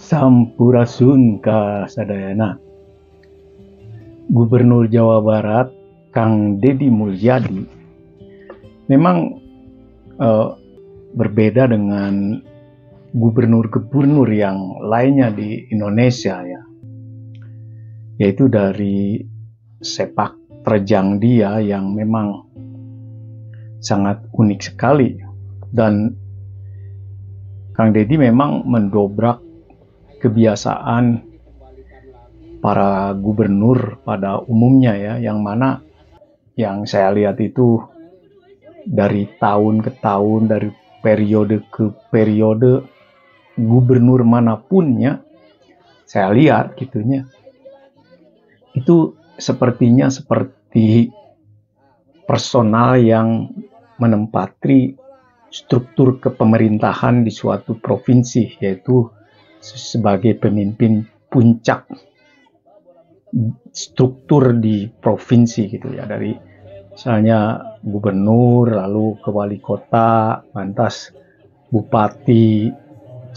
Sampurasun Kasadayana. Gubernur Jawa Barat Kang Deddy Mulyadi memang berbeda dengan gubernur-gubernur yang lainnya di Indonesia ya, yaitu dari sepak terjang dia yang memang sangat unik sekali. Dan Kang Deddy memang mendobrak kebiasaan para gubernur pada umumnya ya, yang mana yang saya lihat itu dari tahun ke tahun, dari periode ke periode, gubernur manapun ya, saya lihat gitunya, itu sepertinya seperti personal yang menempati struktur kepemerintahan di suatu provinsi, yaitu sebagai pemimpin puncak struktur di provinsi gitu ya, dari misalnya gubernur, lalu ke wali kota, lantas bupati,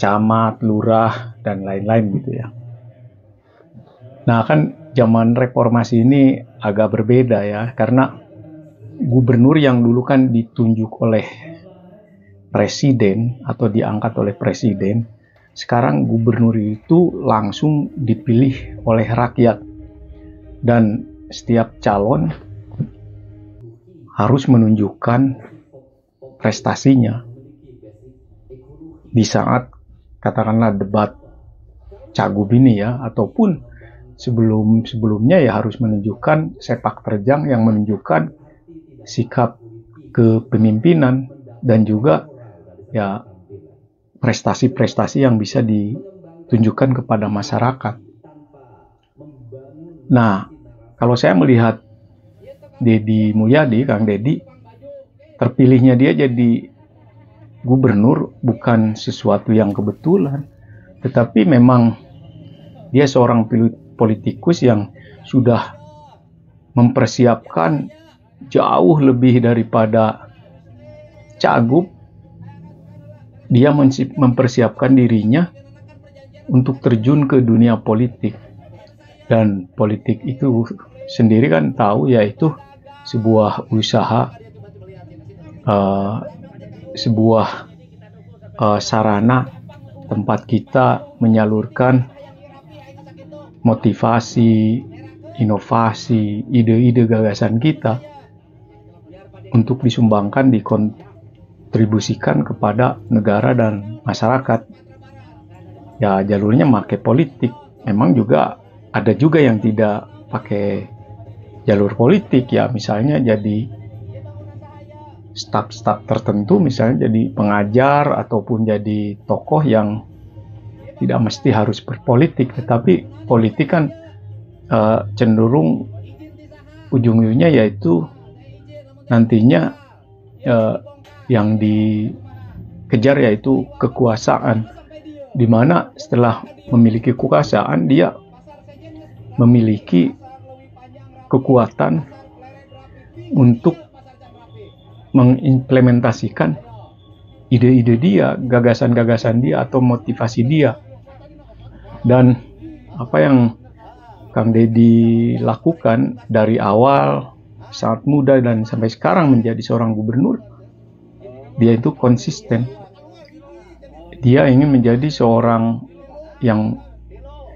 camat, lurah, dan lain-lain gitu ya. Nah kan zaman reformasi ini agak berbeda ya, karena gubernur yang dulu kan ditunjuk oleh presiden atau diangkat oleh presiden, sekarang gubernur itu langsung dipilih oleh rakyat, dan setiap calon harus menunjukkan prestasinya di saat katakanlah debat cagup ini ya, ataupun sebelumnya ya harus menunjukkan sepak terjang yang menunjukkan sikap kepemimpinan dan juga ya prestasi-prestasi yang bisa ditunjukkan kepada masyarakat. Nah, kalau saya melihat Deddy Mulyadi, Kang Deddy, terpilihnya dia jadi gubernur bukan sesuatu yang kebetulan, tetapi memang dia seorang politikus yang sudah mempersiapkan jauh lebih daripada cagup. Dia mempersiapkan dirinya untuk terjun ke dunia politik, dan politik itu sendiri kan tahu yaitu sebuah usaha, sebuah sarana tempat kita menyalurkan motivasi, inovasi, ide-ide gagasan kita untuk disumbangkan, dikontribusikan kepada negara dan masyarakat. Ya jalurnya pakai politik. Memang juga ada juga yang tidak pakai jalur politik ya, misalnya jadi staf-staf tertentu, misalnya jadi pengajar ataupun jadi tokoh yang tidak mesti harus berpolitik, tetapi politik kan cenderung ujung-ujungnya yaitu nantinya yang dikejar yaitu kekuasaan, di mana setelah memiliki kekuasaan dia memiliki kekuatan untuk mengimplementasikan ide-ide dia, gagasan-gagasan dia atau motivasi dia. Dan apa yang Kang Deddy lakukan dari awal sangat muda dan sampai sekarang menjadi seorang gubernur, dia itu konsisten. Dia ingin menjadi seorang yang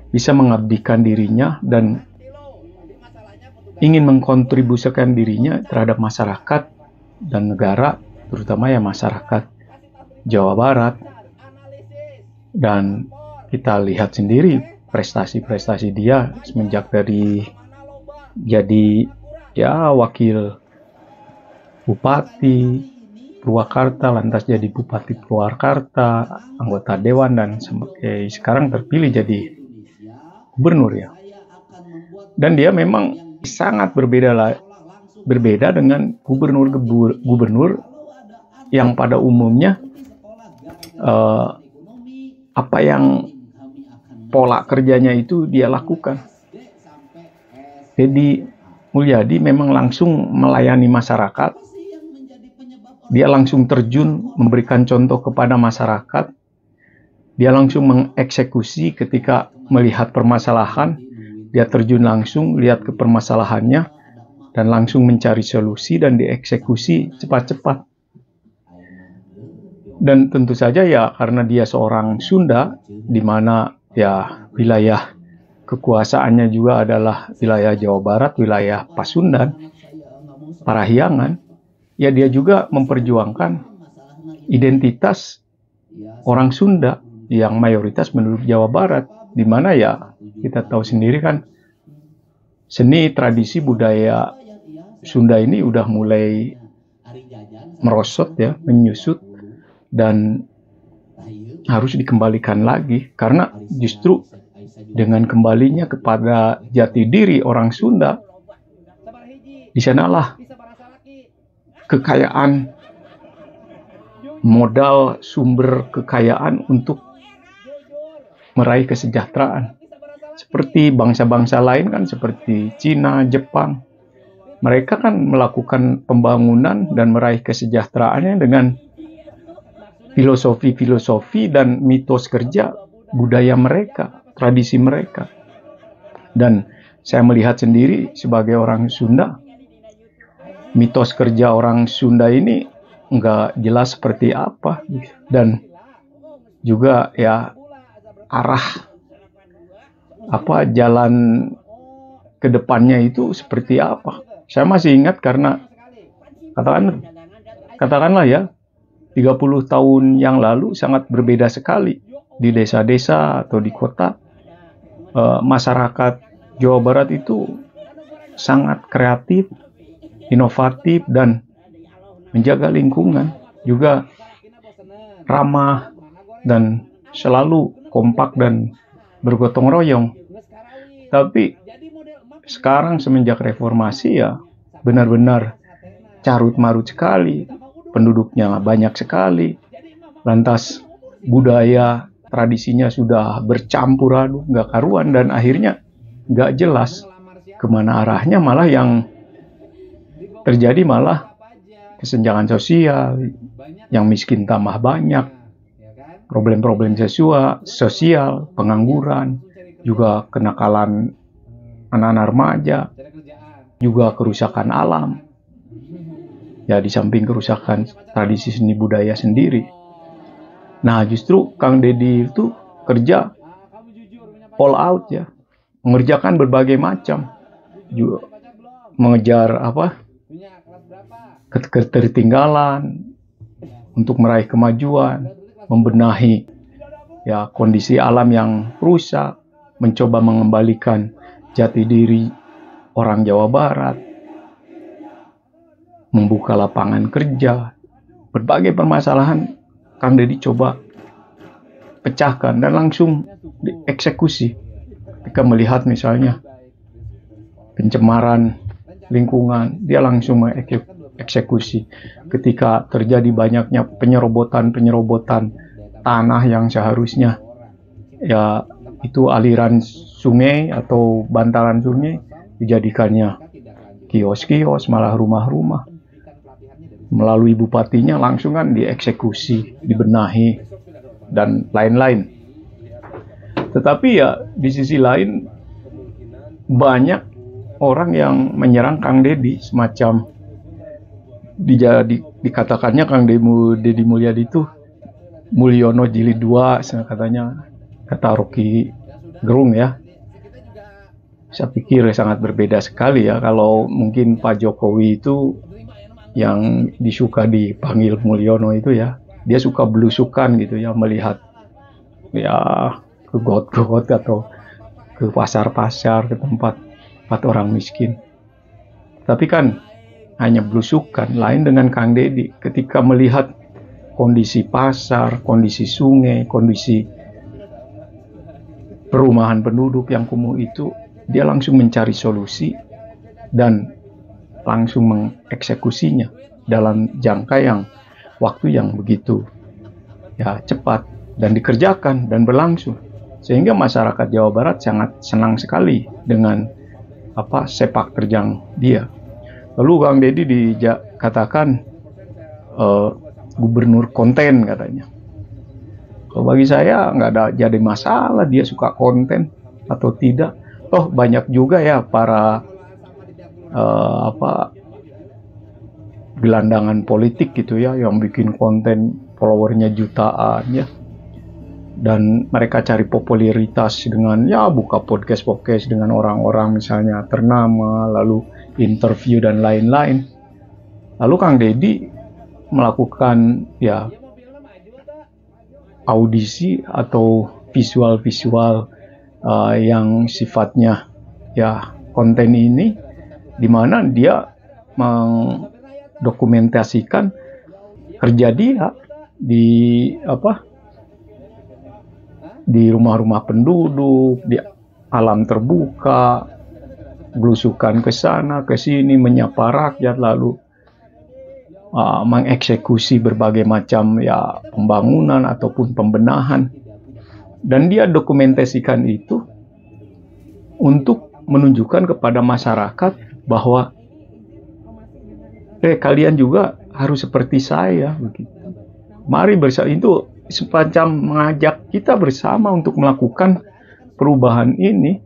bisa mengabdikan dirinya dan ingin mengkontribusikan dirinya terhadap masyarakat dan negara, terutama ya masyarakat Jawa Barat. Dan kita lihat sendiri prestasi-prestasi dia semenjak dari jadi ya wakil bupati Purwakarta, lantas jadi bupati Purwakarta, anggota dewan, dan sekarang terpilih jadi gubernur ya. Dan dia memang sangat berbeda dengan gubernur yang pada umumnya apa yang pola kerjanya itu dia lakukan. Deddy Mulyadi memang langsung melayani masyarakat, dia langsung terjun memberikan contoh kepada masyarakat, Dia langsung mengeksekusi ketika melihat permasalahan, dia terjun langsung, lihat ke permasalahannya, dan langsung mencari solusi dan dieksekusi cepat-cepat. Dan tentu saja ya karena dia seorang Sunda, di mana ya wilayah kekuasaannya juga adalah wilayah Jawa Barat, wilayah Pasundan, Parahyangan, ya dia juga memperjuangkan identitas orang Sunda yang mayoritas penduduk Jawa Barat, di mana ya kita tahu sendiri kan seni, tradisi, budaya Sunda ini udah mulai merosot ya, menyusut, dan harus dikembalikan lagi, karena justru dengan kembalinya kepada jati diri orang Sunda, di sanalah kekayaan, modal, sumber kekayaan untuk meraih kesejahteraan. Seperti bangsa-bangsa lain kan, seperti Cina, Jepang, mereka kan melakukan pembangunan dan meraih kesejahteraannya dengan filosofi dan mitos kerja budaya mereka, tradisi mereka. Dan saya melihat sendiri sebagai orang Sunda, mitos kerja orang Sunda ini nggak jelas seperti apa, dan juga ya arah jalan ke depannya itu seperti apa. Saya masih ingat karena katakanlah ya 30 tahun yang lalu sangat berbeda sekali di desa-desa atau di kota. Masyarakat Jawa Barat itu sangat kreatif, inovatif, dan menjaga lingkungan, juga ramah dan selalu kompak dan bergotong royong. Tapi sekarang semenjak reformasi ya benar-benar carut marut sekali, penduduknya banyak sekali, lantas budaya tradisinya sudah bercampur aduk, nggak karuan, dan akhirnya nggak jelas kemana arahnya. Malah yang terjadi malah kesenjangan sosial, yang miskin tambah banyak, problem-problem sosial, pengangguran, juga kenakalan anak-anak remaja, juga kerusakan alam. Ya di samping kerusakan tradisi seni budaya sendiri. Nah justru Kang Deddy itu kerja all out ya, mengerjakan berbagai macam, juga mengejar ketertinggalan untuk meraih kemajuan, membenahi ya kondisi alam yang rusak, mencoba mengembalikan jati diri orang Jawa Barat, membuka lapangan kerja, berbagai permasalahan Kang Deddy coba pecahkan dan langsung dieksekusi. Ketika melihat misalnya pencemaran lingkungan, dia langsung mengeksekusi. Ketika terjadi banyaknya penyerobotan tanah yang seharusnya ya itu aliran sungai atau bantaran sungai, dijadikannya kios-kios, malah rumah-rumah. Melalui bupatinya langsung kan dieksekusi, dibenahi, dan lain-lain. Tetapi ya di sisi lain banyak orang yang menyerang Kang Deddy, semacam dikatakannya Kang Deddy Mulyadi itu Mulyono jilid 2, katanya, kata Rocky Gerung ya. Saya pikir sangat berbeda sekali ya, kalau mungkin Pak Jokowi itu yang disuka dipanggil Mulyono itu ya, dia suka belusukan gitu ya, melihat ya ke got-got atau ke pasar-pasar, ke tempat orang miskin. Tapi kan hanya belusukan, lain dengan Kang Deddy. Ketika melihat kondisi pasar, kondisi sungai, kondisi perumahan penduduk yang kumuh itu, dia langsung mencari solusi dan langsung mengeksekusinya dalam jangka waktu yang begitu ya cepat, dan dikerjakan dan berlangsung, sehingga masyarakat Jawa Barat sangat senang sekali dengan sepak terjang dia. Lalu Kang Deddy dikatakan gubernur konten katanya. Kalau bagi saya nggak ada jadi masalah dia suka konten atau tidak. Toh banyak juga ya para gelandangan politik gitu ya yang bikin konten followernya jutaan ya, dan mereka cari popularitas dengan ya buka podcast dengan orang-orang misalnya ternama, lalu interview dan lain-lain. Lalu Kang Deddy melakukan ya audisi atau visual-visual yang sifatnya ya konten ini, di mana dia mendokumentasikan kerja dia di rumah-rumah penduduk, di alam terbuka, belusukan ke sana ke sini, menyapa rakyat, lalu mengeksekusi berbagai macam ya pembangunan ataupun pembenahan. Dan dia dokumentasikan itu untuk menunjukkan kepada masyarakat bahwa kalian juga harus seperti saya begitu. Mari bersama, itu semacam mengajak kita bersama untuk melakukan perubahan ini.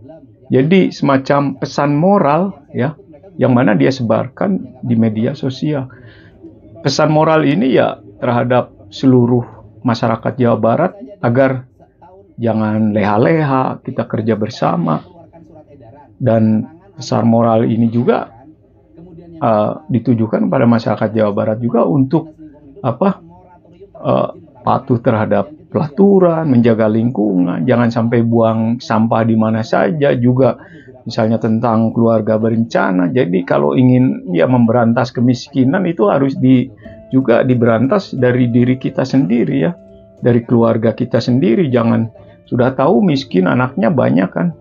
Jadi semacam pesan moral ya, yang mana dia sebarkan di media sosial. Pesan moral ini ya terhadap seluruh masyarakat Jawa Barat agar jangan leha-leha, kita kerja bersama. Dan pesan moral ini juga ditujukan pada masyarakat Jawa Barat juga untuk patuh terhadap pelaturan, menjaga lingkungan, jangan sampai buang sampah di mana saja, juga misalnya tentang keluarga berencana. Jadi kalau ingin ya memberantas kemiskinan itu harus juga diberantas dari diri kita sendiri ya, dari keluarga kita sendiri. Jangan sudah tahu miskin anaknya banyak kan.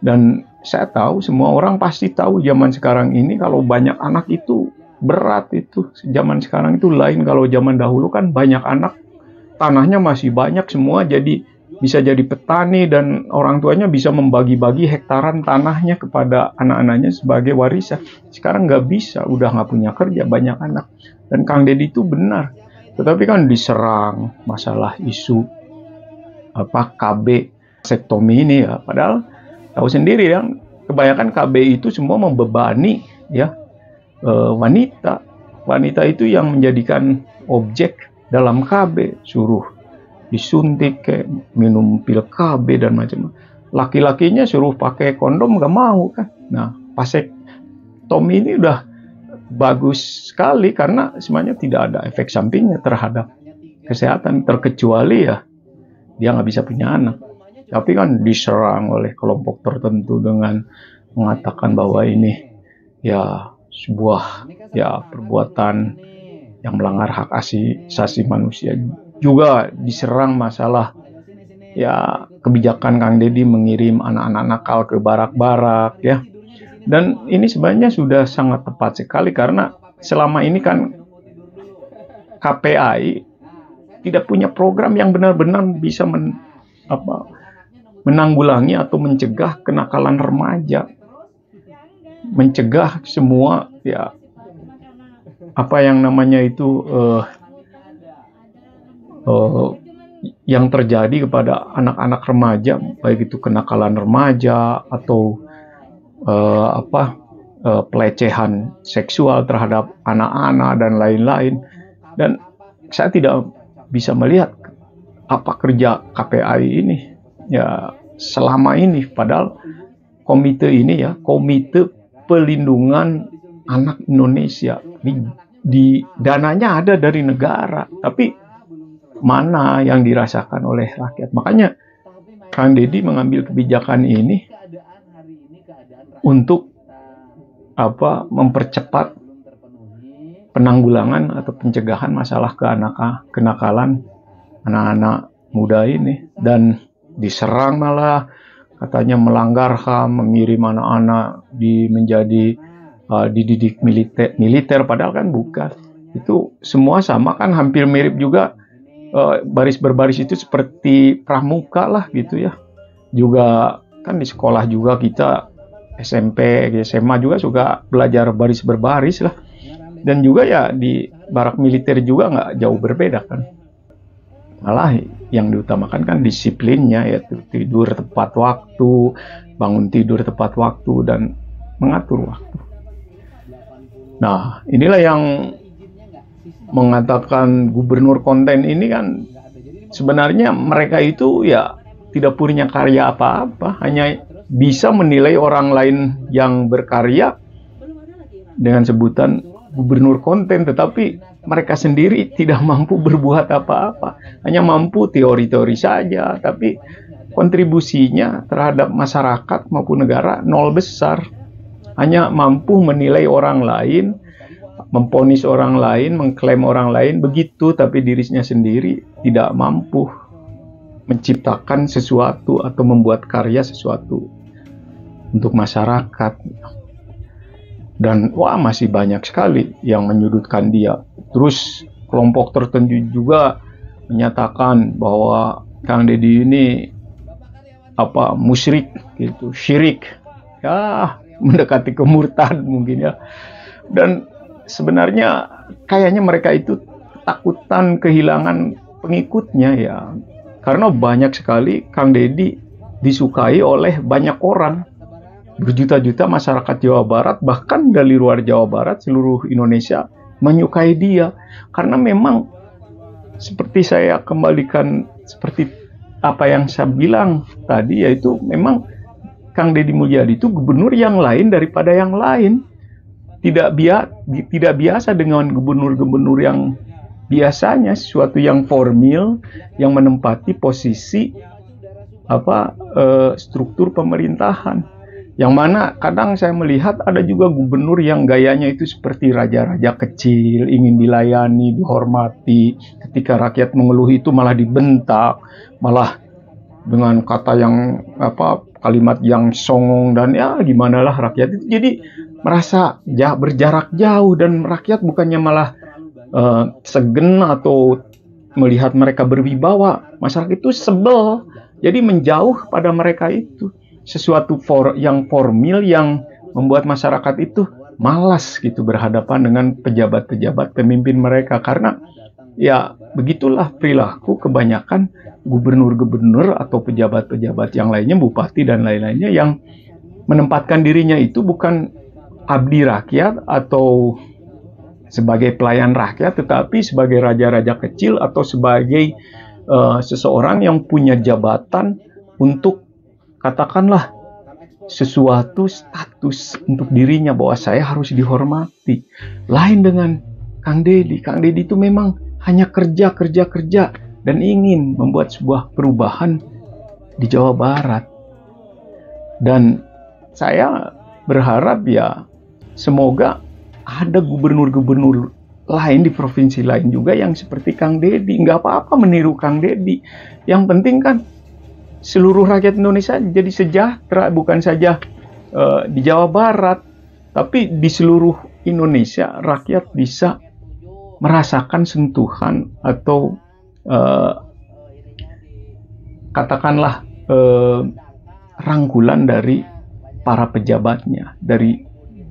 Dan saya tahu semua orang pasti tahu zaman sekarang ini kalau banyak anak itu berat itu. Zaman sekarang itu lain, kalau zaman dahulu kan banyak anak, tanahnya masih banyak semua, jadi bisa jadi petani dan orang tuanya bisa membagi-bagi hektaran tanahnya kepada anak-anaknya sebagai warisan. Sekarang nggak bisa, udah nggak punya kerja, banyak anak. Dan Kang Deddy itu benar, tetapi kan diserang masalah isu KB sektomi ini ya, padahal tahu sendiri ya, kebanyakan KB itu semua membebani ya wanita. Wanita itu yang menjadikan objek dalam KB, suruh disuntik, kayak minum pil KB dan macam-macam. Laki-lakinya suruh pakai kondom nggak mau kan. Nah, vasektomi ini udah bagus sekali karena sebenarnya tidak ada efek sampingnya terhadap kesehatan, terkecuali ya dia nggak bisa punya anak. Tapi kan diserang oleh kelompok tertentu dengan mengatakan bahwa ini ya sebuah ya perbuatan yang melanggar hak asasi manusia. Juga diserang masalah ya kebijakan Kang Deddy mengirim anak-anak nakal ke barak-barak ya. Dan ini sebenarnya sudah sangat tepat sekali karena selama ini kan KPAI tidak punya program yang benar-benar bisa menanggulangi atau mencegah kenakalan remaja, mencegah semua ya apa yang namanya itu yang terjadi kepada anak-anak remaja, baik itu kenakalan remaja atau pelecehan seksual terhadap anak-anak dan lain-lain. Dan saya tidak bisa melihat apa kerja KPAI ini ya selama ini, padahal komite ini ya, Komite Pelindungan Anak Indonesia, di dananya ada dari negara, tapi mana yang dirasakan oleh rakyat. Makanya Kang Deddy mengambil kebijakan ini untuk mempercepat penanggulangan atau pencegahan masalah kenakalan anak-anak muda ini. Dan diserang malah katanya melanggar HAM, mengirim anak-anak menjadi dididik militer, padahal kan bukan. Itu semua sama kan, hampir mirip juga, baris berbaris itu seperti pramuka lah gitu ya. Juga kan di sekolah juga kita SMP, SMA juga suka belajar baris berbaris lah. Dan juga ya di barak militer juga nggak jauh berbeda kan. Malah yang diutamakan kan disiplinnya, yaitu tidur tepat waktu, bangun tidur tepat waktu, dan mengatur waktu. Nah, inilah yang mengatakan gubernur konten ini kan sebenarnya mereka itu ya tidak punya karya apa-apa, hanya bisa menilai orang lain yang berkarya dengan sebutan gubernur konten, tetapi mereka sendiri tidak mampu berbuat apa-apa, hanya mampu teori-teori saja, tapi kontribusinya terhadap masyarakat maupun negara nol besar. Hanya mampu menilai orang lain, memponis orang lain, mengklaim orang lain begitu, tapi dirinya sendiri tidak mampu menciptakan sesuatu atau membuat karya sesuatu untuk masyarakat. Dan masih banyak sekali yang menyudutkan dia. Terus kelompok tertentu juga menyatakan bahwa Kang Deddy ini musyrik gitu, syirik, ya mendekati kemurtad mungkin ya. Dan sebenarnya kayaknya mereka itu takutan kehilangan pengikutnya ya, karena banyak sekali Kang Deddy disukai oleh banyak orang. Berjuta-juta masyarakat Jawa Barat, bahkan dari luar Jawa Barat, seluruh Indonesia menyukai dia. Karena memang seperti saya kembalikan seperti apa yang saya bilang tadi, yaitu memang Kang Deddy Mulyadi itu gubernur yang lain daripada yang lain. Tidak biasa dengan gubernur-gubernur yang biasanya, sesuatu yang formil, yang menempati posisi struktur pemerintahan. Yang mana kadang saya melihat ada juga gubernur yang gayanya itu seperti raja-raja kecil, ingin dilayani, dihormati. Ketika rakyat mengeluh itu malah dibentak, malah dengan kata yang kalimat yang songong, dan ya gimana lah rakyat itu jadi merasa berjarak jauh, dan rakyat bukannya malah segen atau melihat mereka berwibawa, masyarakat itu sebel, jadi menjauh pada mereka itu. Sesuatu yang formil yang membuat masyarakat itu malas gitu berhadapan dengan pejabat-pejabat pemimpin mereka, karena ya begitulah perilaku kebanyakan gubernur-gubernur atau pejabat-pejabat yang lainnya, bupati dan lain-lainnya, yang menempatkan dirinya itu bukan abdi rakyat atau sebagai pelayan rakyat, tetapi sebagai raja-raja kecil atau sebagai seseorang yang punya jabatan untuk katakanlah sesuatu status untuk dirinya, bahwa saya harus dihormati. Lain dengan Kang Deddy. Kang Deddy itu memang hanya kerja dan ingin membuat sebuah perubahan di Jawa Barat. Dan saya berharap ya semoga ada gubernur-gubernur lain di provinsi lain juga yang seperti Kang Deddy. Nggak apa-apa meniru Kang Deddy. Yang penting kan seluruh rakyat Indonesia jadi sejahtera, bukan saja di Jawa Barat, tapi di seluruh Indonesia rakyat bisa merasakan sentuhan atau katakanlah rangkulan dari para pejabatnya, dari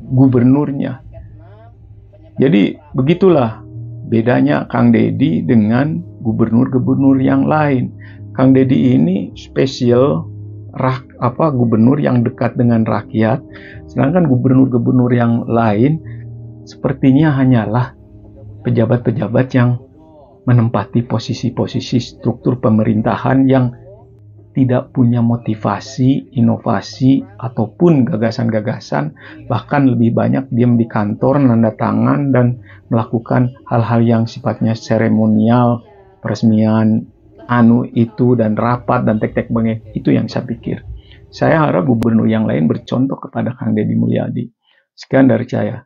gubernurnya. Jadi begitulah bedanya Kang Deddy dengan gubernur-gubernur yang lain. Kang Deddy ini spesial gubernur yang dekat dengan rakyat, sedangkan gubernur-gubernur yang lain sepertinya hanyalah pejabat-pejabat yang menempati posisi-posisi struktur pemerintahan yang tidak punya motivasi, inovasi, ataupun gagasan-gagasan, bahkan lebih banyak diam di kantor, nanda tangan, dan melakukan hal-hal yang sifatnya seremonial, peresmian itu dan rapat dan tek-tek bengek. Itu yang saya pikir. Saya harap gubernur yang lain bercontoh kepada Kang Deddy Mulyadi. Sekian dari saya.